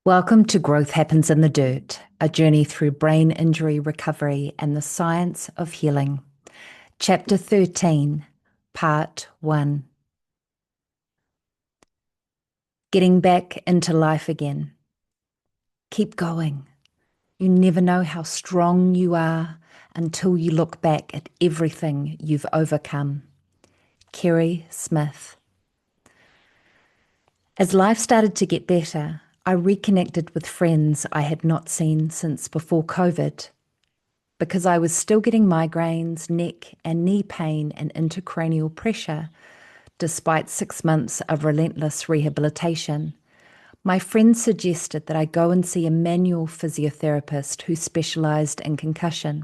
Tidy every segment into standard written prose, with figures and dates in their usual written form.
Welcome to Growth Happens in the Dirt, a journey through brain injury recovery and the science of healing. Chapter 13, Part 1. Getting back into life again. Keep going. You never know how strong you are until you look back at everything you've overcome. Kerry Smith. As life started to get better, I reconnected with friends I had not seen since before COVID. Because I was still getting migraines, neck and knee pain, and intracranial pressure, despite 6 months of relentless rehabilitation. My friend suggested that I go and see a manual physiotherapist who specialised in concussion.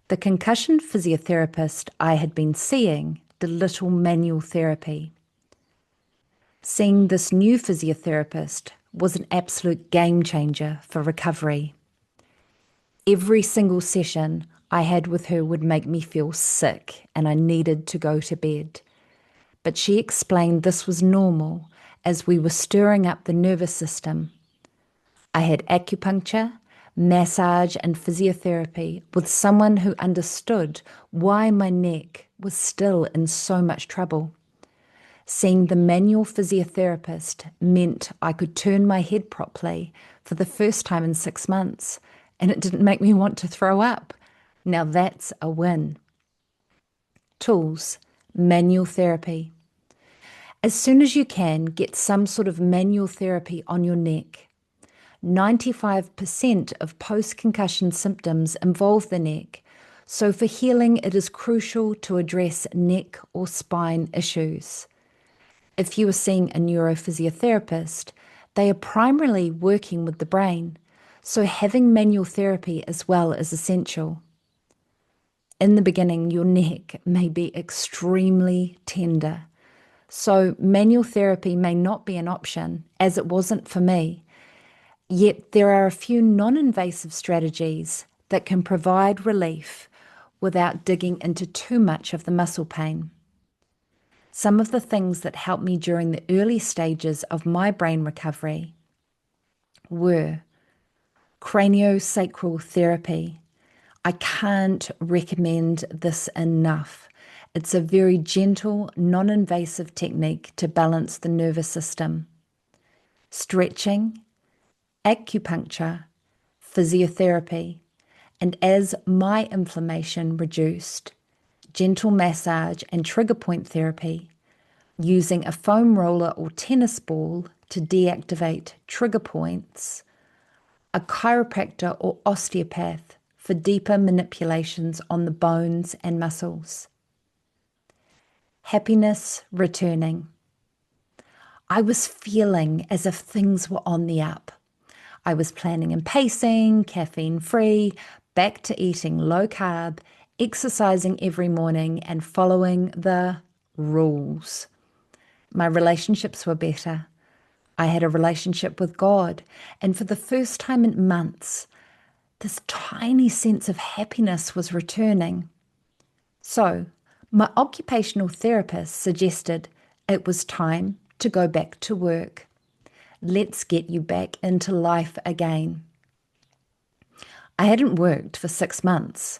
The concussion physiotherapist I had been seeing did little manual therapy. Seeing this new physiotherapist was an absolute game changer for recovery. Every single session I had with her would make me feel sick and I needed to go to bed. But she explained this was normal as we were stirring up the nervous system. I had acupuncture, massage, and physiotherapy with someone who understood why my neck was still in so much trouble. Seeing the manual physiotherapist meant I could turn my head properly for the first time in 6 months, and it didn't make me want to throw up. Now that's a win. Tools, manual therapy. As soon as you can, get some sort of manual therapy on your neck. 95% of post-concussion symptoms involve the neck, so for healing it is crucial to address neck or spine issues. If you are seeing a neurophysiotherapist, they are primarily working with the brain, so having manual therapy as well is essential. In the beginning, your neck may be extremely tender, so manual therapy may not be an option, as it wasn't for me. Yet there are a few non-invasive strategies that can provide relief without digging into too much of the muscle pain. Some of the things that helped me during the early stages of my brain recovery were craniosacral therapy. I can't recommend this enough. It's a very gentle, non-invasive technique to balance the nervous system. Stretching, acupuncture, physiotherapy, and as my inflammation reduced, gentle massage and trigger point therapy, using a foam roller or tennis ball to deactivate trigger points, a chiropractor or osteopath for deeper manipulations on the bones and muscles. Happiness returning. I was feeling as if things were on the up. I was planning and pacing, caffeine-free, back to eating low carb, exercising every morning, and following the rules. My relationships were better. I had a relationship with God, and for the first time in months, this tiny sense of happiness was returning. So, my occupational therapist suggested it was time to go back to work. Let's get you back into life again. I hadn't worked for 6 months,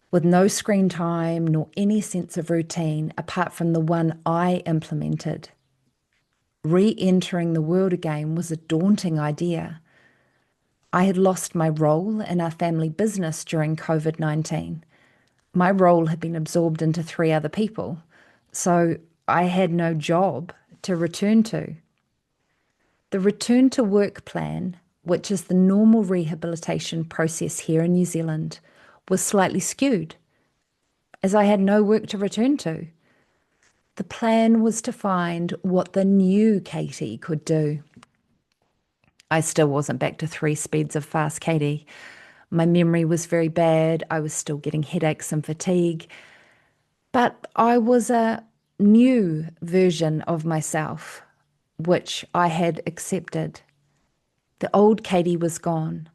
with no screen time nor any sense of routine apart from the one I implemented. Re-entering the world again was a daunting idea. I had lost my role in our family business during COVID-19. My role had been absorbed into 3 other people, so I had no job to return to. The return to work plan, which is the normal rehabilitation process here in New Zealand, was slightly skewed, as I had no work to return to. The plan was to find what the new Katie could do. I still wasn't back to 3 speeds of fast Katie. My memory was very bad. I was still getting headaches and fatigue. But I was a new version of myself, which I had accepted. The old Katie was gone,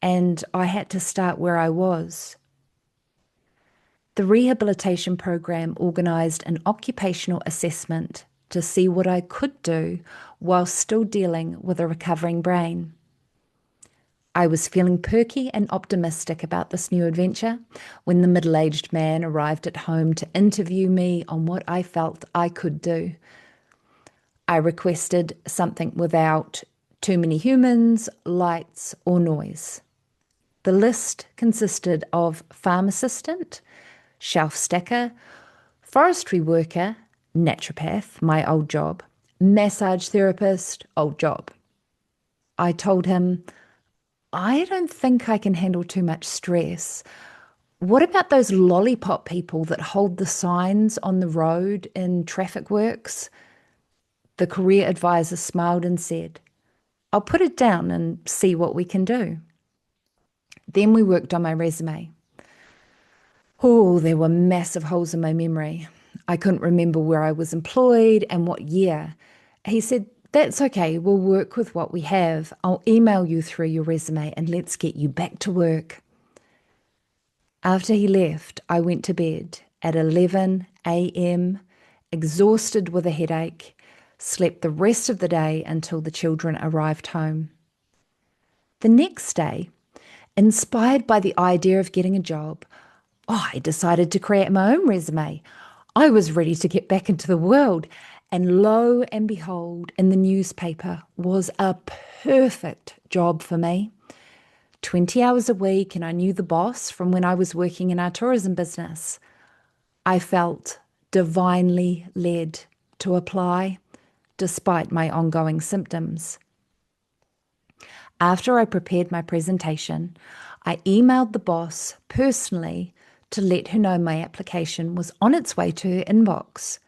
and I had to start where I was. The rehabilitation program organised an occupational assessment to see what I could do while still dealing with a recovering brain. I was feeling perky and optimistic about this new adventure when the middle-aged man arrived at home to interview me on what I felt I could do. I requested something without too many humans, lights, or noise. The list consisted of farm assistant, shelf stacker, forestry worker, naturopath, my old job, massage therapist, old job. I told him, I don't think I can handle too much stress. What about those lollipop people that hold the signs on the road in traffic works? The career advisor smiled and said, I'll put it down and see what we can do. Then we worked on my resume. Oh, there were massive holes in my memory. I couldn't remember where I was employed and what year. He said, that's okay, we'll work with what we have. I'll email you through your resume and let's get you back to work. After he left, I went to bed at 11 a.m., exhausted with a headache, slept the rest of the day until the children arrived home. The next day, inspired by the idea of getting a job, I decided to create my own resume. I was ready to get back into the world, and lo and behold, in the newspaper was a perfect job for me. 20 hours a week, and I knew the boss from when I was working in our tourism business. I felt divinely led to apply, despite my ongoing symptoms. After I prepared my presentation, I emailed the boss personally to let her know my application was on its way to her inbox.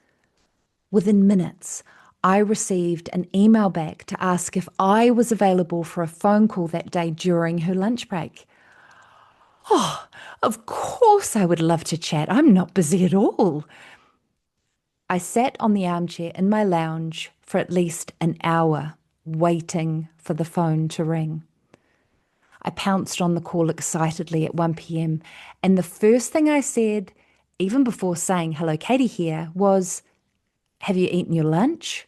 Within minutes, I received an email back to ask if I was available for a phone call that day during her lunch break. Oh, of course I would love to chat. I'm not busy at all. I sat on the armchair in my lounge for at least an hour, waiting for the phone to ring. I pounced on the call excitedly at 1 p.m. and the first thing I said, even before saying, hello, Katie here, was, have you eaten your lunch?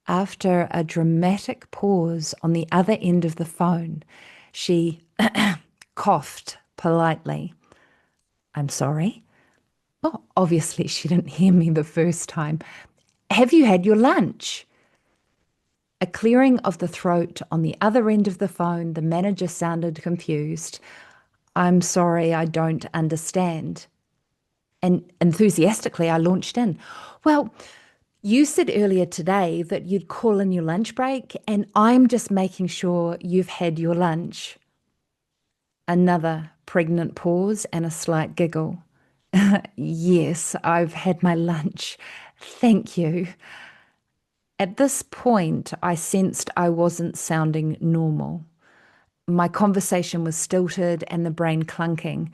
After a dramatic pause on the other end of the phone, she coughed politely. I'm sorry. Oh, obviously she didn't hear me the first time. Have you had your lunch? A clearing of the throat on the other end of the phone, the manager sounded confused. I'm sorry, I don't understand. And enthusiastically, I launched in. Well, you said earlier today that you'd call in your lunch break, and I'm just making sure you've had your lunch. Another pregnant pause and a slight giggle. Yes, I've had my lunch. Thank you. At this point, I sensed I wasn't sounding normal. My conversation was stilted and the brain clunking.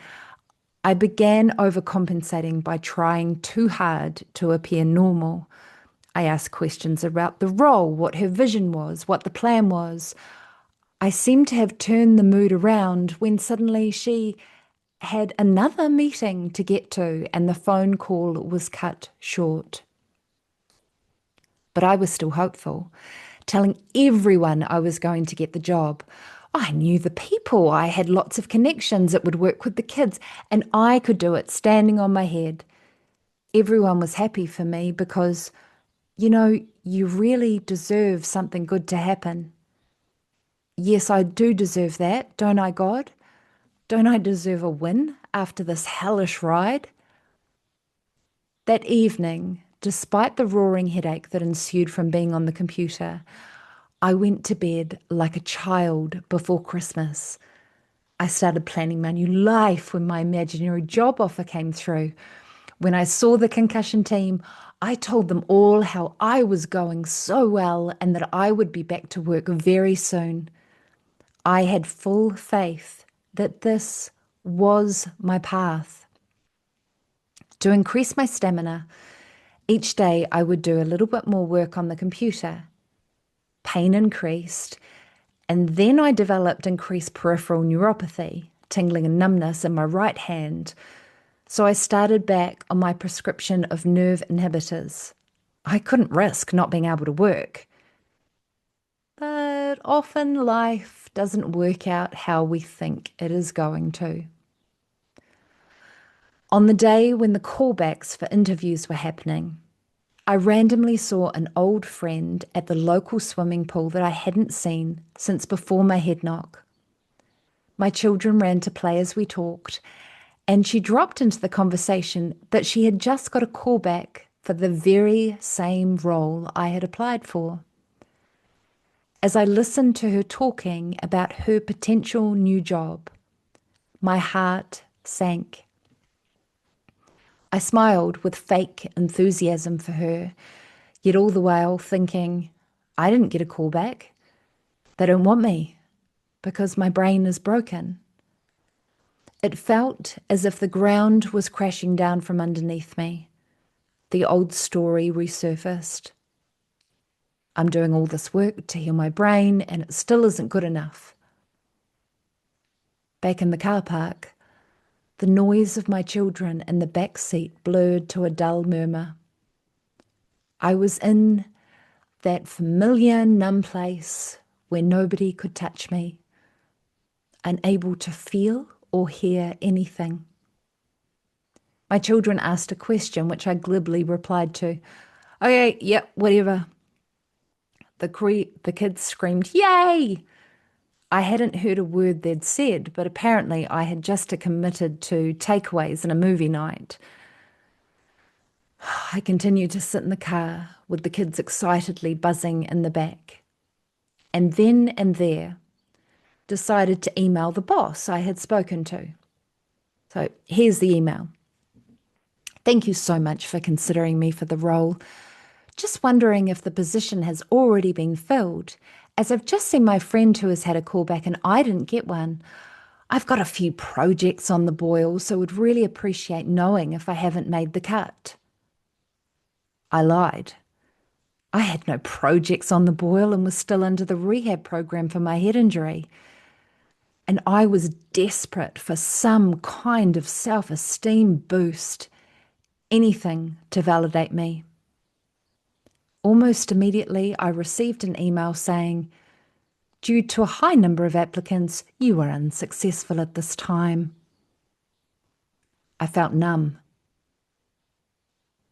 I began overcompensating by trying too hard to appear normal. I asked questions about the role, what her vision was, what the plan was. I seemed to have turned the mood around when suddenly she had another meeting to get to and the phone call was cut short. But I was still hopeful, telling everyone I was going to get the job. I knew the people, I had lots of connections, it would work with the kids, and I could do it standing on my head. Everyone was happy for me because, you really deserve something good to happen. Yes, I do deserve that, don't I, God? Don't I deserve a win after this hellish ride? That evening, despite the roaring headache that ensued from being on the computer, I went to bed like a child before Christmas. I started planning my new life when my imaginary job offer came through. When I saw the concussion team, I told them all how I was going so well and that I would be back to work very soon. I had full faith that this was my path. To increase my stamina, each day I would do a little bit more work on the computer. Pain increased, and then I developed increased peripheral neuropathy, tingling and numbness in my right hand. So I started back on my prescription of nerve inhibitors. I couldn't risk not being able to work. But often life doesn't work out how we think it is going to. On the day when the callbacks for interviews were happening, I randomly saw an old friend at the local swimming pool that I hadn't seen since before my head knock. My children ran to play as we talked, and she dropped into the conversation that she had just got a call back for the very same role I had applied for. As I listened to her talking about her potential new job, my heart sank. I smiled with fake enthusiasm for her, yet all the while thinking, I didn't get a call back. They don't want me because my brain is broken. It felt as if the ground was crashing down from underneath me. The old story resurfaced. I'm doing all this work to heal my brain, and it still isn't good enough. Back in the car park, the noise of my children in the back seat blurred to a dull murmur. I was in that familiar, numb place where nobody could touch me, unable to feel or hear anything. My children asked a question which I glibly replied to. Okay, yep, whatever. The kids screamed, Yay! I hadn't heard a word they'd said, but apparently I had just committed to takeaways and a movie night. I continued to sit in the car with the kids excitedly buzzing in the back. And then and there, decided to email the boss I had spoken to. So here's the email. Thank you so much for considering me for the role. Just wondering if the position has already been filled, as I've just seen my friend who has had a call back and I didn't get one. I've got a few projects on the boil, so would really appreciate knowing if I haven't made the cut. I lied. I had no projects on the boil and was still under the rehab program for my head injury. And I was desperate for some kind of self-esteem boost, anything to validate me. Almost immediately, I received an email saying, due to a high number of applicants, you were unsuccessful at this time. I felt numb.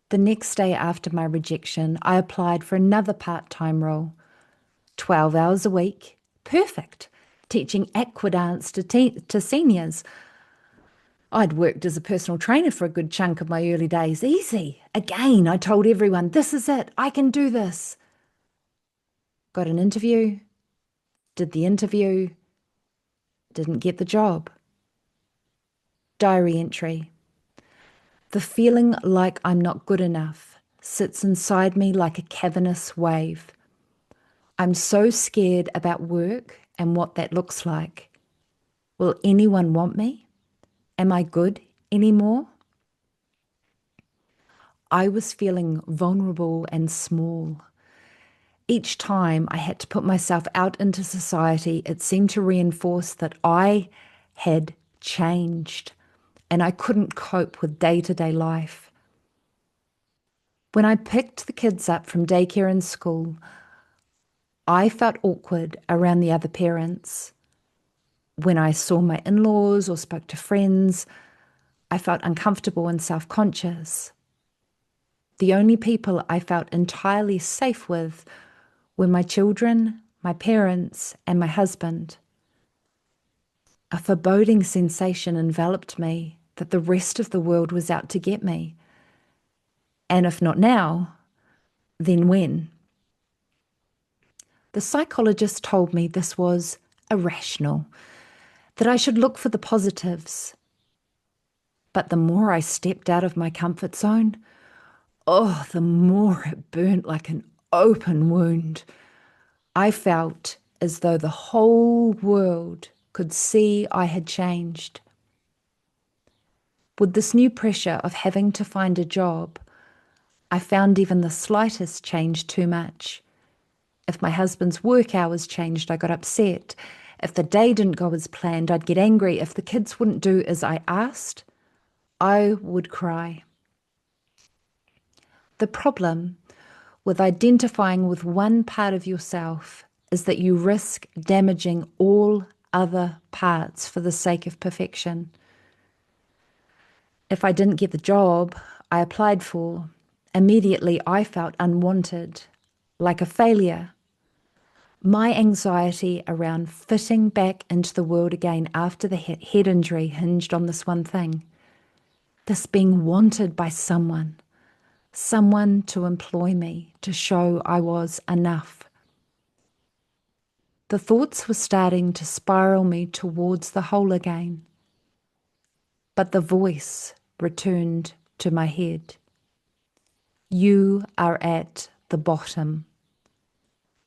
The next day after my rejection, I applied for another part-time role, 12 hours a week, perfect, teaching aqua dance to seniors. I'd worked as a personal trainer for a good chunk of my early days. Easy. Again, I told everyone, this is it. I can do this. Got an interview, did the interview, didn't get the job. Diary entry. The feeling like I'm not good enough sits inside me like a cavernous wave. I'm so scared about work and what that looks like. Will anyone want me? Am I good anymore? I was feeling vulnerable and small. Each time I had to put myself out into society, it seemed to reinforce that I had changed and I couldn't cope with day-to-day life. When I picked the kids up from daycare and school, I felt awkward around the other parents. When I saw my in-laws or spoke to friends, I felt uncomfortable and self-conscious. The only people I felt entirely safe with were my children, my parents, and my husband. A foreboding sensation enveloped me that the rest of the world was out to get me. And if not now, then when? The psychologist told me this was irrational, that I should look for the positives. But the more I stepped out of my comfort zone, the more it burnt like an open wound. I felt as though the whole world could see I had changed. With this new pressure of having to find a job, I found even the slightest change too much. If my husband's work hours changed, I got upset. If the day didn't go as planned, I'd get angry. If the kids wouldn't do as I asked, I would cry. The problem with identifying with one part of yourself is that you risk damaging all other parts for the sake of perfection. If I didn't get the job I applied for, immediately I felt unwanted, like a failure. My anxiety around fitting back into the world again after the head injury hinged on this one thing: this being wanted by someone to employ me, to show I was enough. The thoughts were starting to spiral me towards the hole again, but the voice returned to my head. You are at the bottom.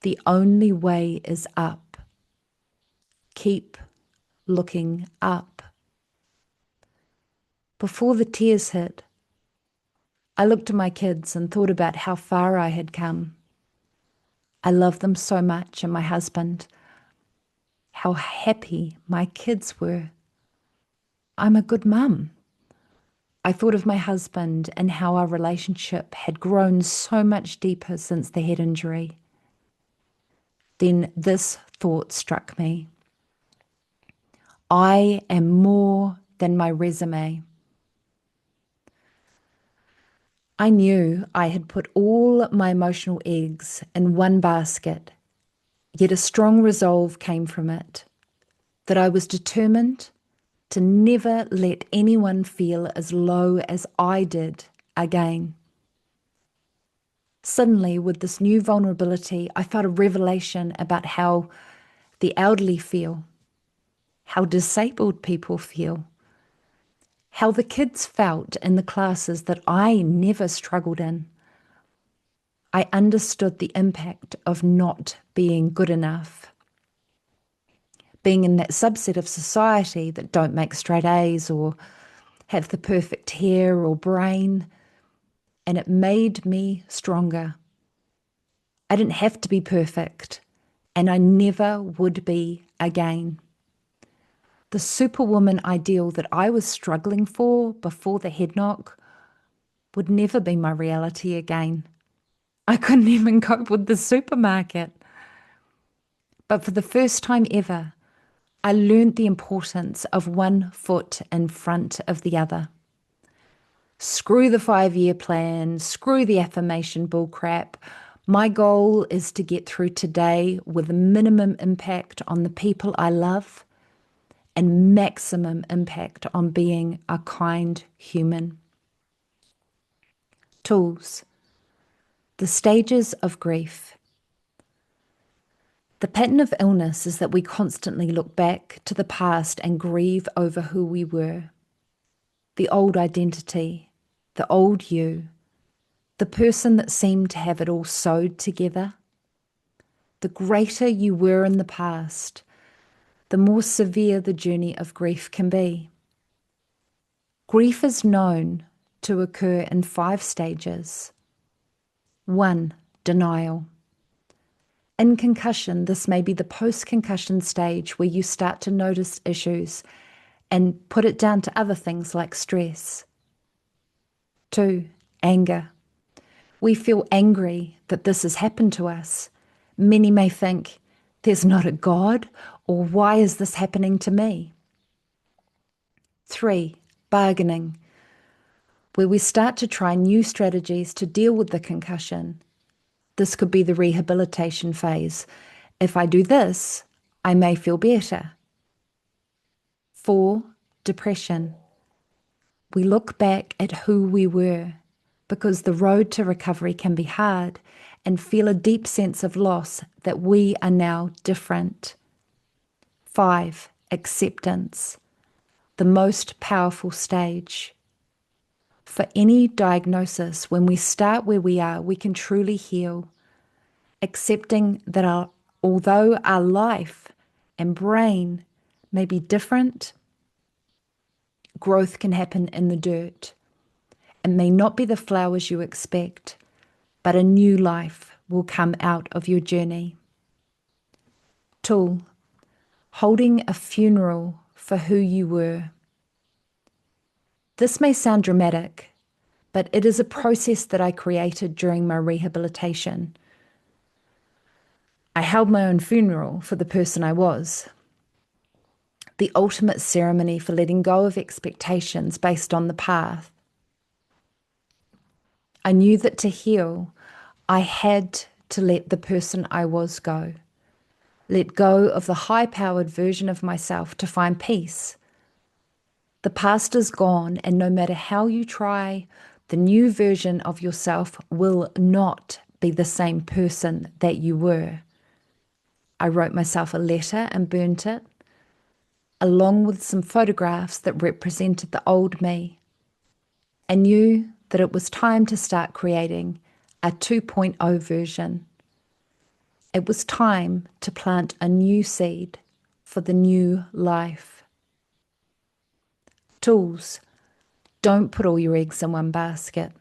The only way is up. Keep looking up. Before the tears hit, I looked at my kids and thought about how far I had come. I love them so much, and my husband, how happy my kids were. I'm a good mum. I thought of my husband and how our relationship had grown so much deeper since the head injury. Then this thought struck me. I am more than my resume. I knew I had put all my emotional eggs in one basket, yet a strong resolve came from it, that I was determined to never let anyone feel as low as I did again. Suddenly, with this new vulnerability, I felt a revelation about how the elderly feel, how disabled people feel, how the kids felt in the classes that I never struggled in. I understood the impact of not being good enough, being in that subset of society that don't make straight A's or have the perfect hair or brain, and it made me stronger. I didn't have to be perfect, and I never would be again. The superwoman ideal that I was struggling for before the head knock would never be my reality again. I couldn't even cope with the supermarket. But for the first time ever, I learned the importance of one foot in front of the other. Screw the 5-year plan, screw the affirmation bullcrap. My goal is to get through today with minimum impact on the people I love and maximum impact on being a kind human. Tools. The stages of grief. The pattern of illness is that we constantly look back to the past and grieve over who we were. The old identity, the old you, the person that seemed to have it all sewed together. The greater you were in the past, the more severe the journey of grief can be. Grief is known to occur in 5 stages. 1. Denial. In concussion, this may be the post-concussion stage where you start to notice issues and put it down to other things like stress. 2. Anger. We feel angry that this has happened to us. Many may think, there's not a God, or why is this happening to me? 3. Bargaining, where we start to try new strategies to deal with the concussion. This could be the rehabilitation phase. If I do this, I may feel better. 4. Depression. We look back at who we were, because the road to recovery can be hard, and feel a deep sense of loss that we are now different. 5. Acceptance, the most powerful stage. For any diagnosis, when we start where we are, we can truly heal, accepting that although our life and brain may be different, growth can happen in the dirt. It may not be the flowers you expect, but a new life will come out of your journey. Tool. Holding a funeral for who you were. This may sound dramatic, but it is a process that I created during my rehabilitation. I held my own funeral for the person I was, the ultimate ceremony for letting go of expectations based on the past. I knew that to heal, I had to let the person I was go. Let go of the high-powered version of myself to find peace. The past is gone, and no matter how you try, the new version of yourself will not be the same person that you were. I wrote myself a letter and burnt it, along with some photographs that represented the old me. I knew that it was time to start creating a 2.0 version. It was time to plant a new seed for the new life. Tools. Don't put all your eggs in one basket.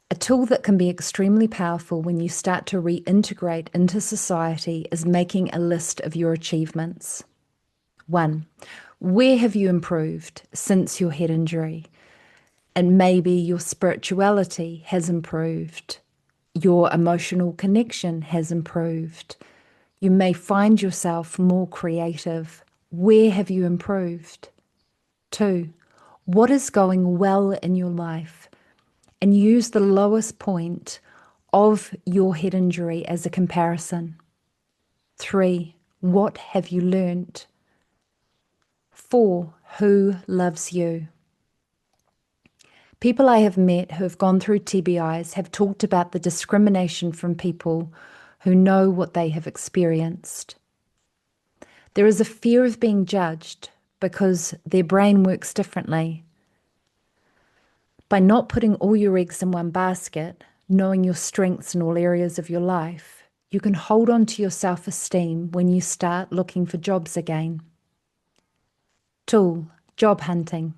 A tool that can be extremely powerful when you start to reintegrate into society is making a list of your achievements. 1. Where have you improved since your head injury? And maybe your spirituality has improved. Your emotional connection has improved. You may find yourself more creative. Where have you improved? 2. What is going well in your life? And use the lowest point of your head injury as a comparison. 3. What have you learnt? 4. Who loves you? People I have met who have gone through TBIs have talked about the discrimination from people who know what they have experienced. There is a fear of being judged because their brain works differently. By not putting all your eggs in one basket, knowing your strengths in all areas of your life, you can hold on to your self-esteem when you start looking for jobs again. Tool, job hunting.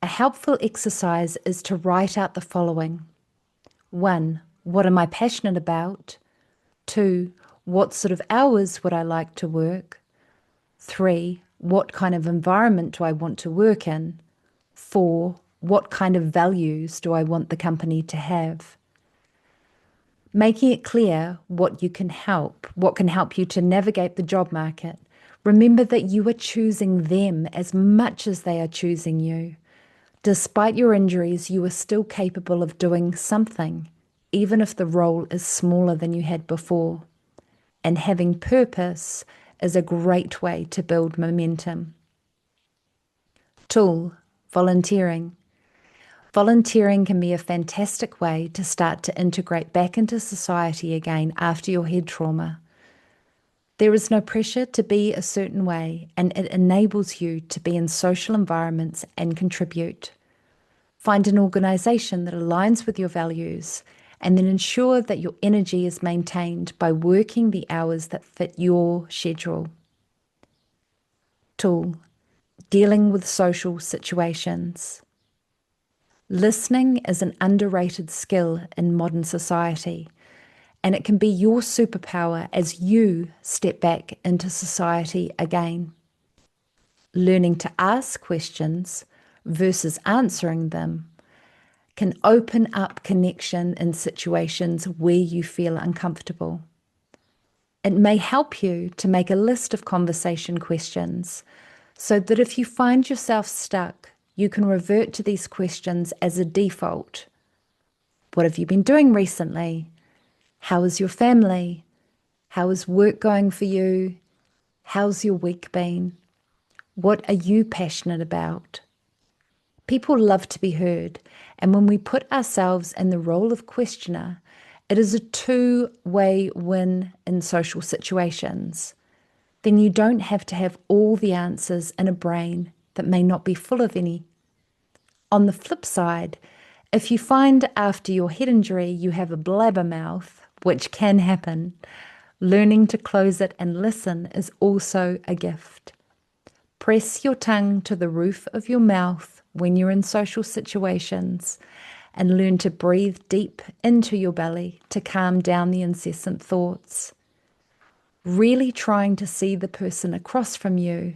A helpful exercise is to write out the following. 1. What am I passionate about? 2. What sort of hours would I like to work? 3. What kind of environment do I want to work in? 4. What kind of values do I want the company to have? Making it clear what can help you to navigate the job market. Remember that you are choosing them as much as they are choosing you. Despite your injuries, you are still capable of doing something, even if the role is smaller than you had before. And having purpose is a great way to build momentum. Tool, volunteering. Volunteering can be a fantastic way to start to integrate back into society again after your head trauma. There is no pressure to be a certain way, and it enables you to be in social environments and contribute. Find an organisation that aligns with your values, and then ensure that your energy is maintained by working the hours that fit your schedule. Tool, dealing with social situations. Listening is an underrated skill in modern society, and it can be your superpower as you step back into society again. Learning to ask questions versus answering them can open up connection in situations where you feel uncomfortable. It may help you to make a list of conversation questions so that if you find yourself stuck, you can revert to these questions as a default. What have you been doing recently? How is your family? How is work going for you? How's your week been? What are you passionate about? People love to be heard, and when we put ourselves in the role of questioner, it is a two-way win in social situations. Then you don't have to have all the answers in a brain that may not be full of any. On the flip side, if you find after your head injury you have a blabbermouth, which can happen, learning to close it and listen is also a gift. Press your tongue to the roof of your mouth when you're in social situations and learn to breathe deep into your belly to calm down the incessant thoughts. Really trying to see the person across from you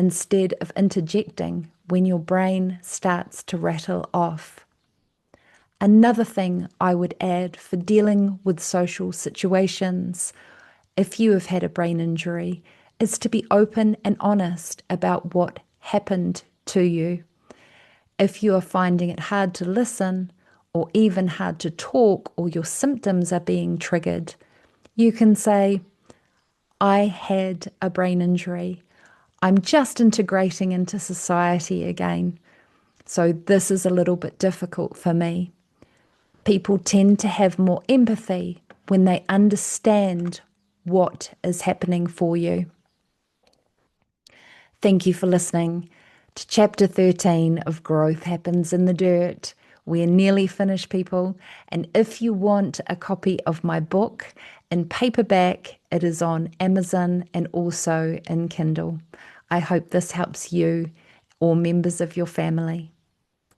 instead of interjecting when your brain starts to rattle off. Another thing I would add for dealing with social situations, if you have had a brain injury, is to be open and honest about what happened to you. If you are finding it hard to listen or even hard to talk, or your symptoms are being triggered, you can say, I had a brain injury. I'm just integrating into society again. So this is a little bit difficult for me. People tend to have more empathy when they understand what is happening for you. Thank you for listening to Chapter 13 of Growth Happens in the Dirt. We're nearly finished, people. And if you want a copy of my book in paperback, it is on Amazon and also in Kindle. I hope this helps you or members of your family.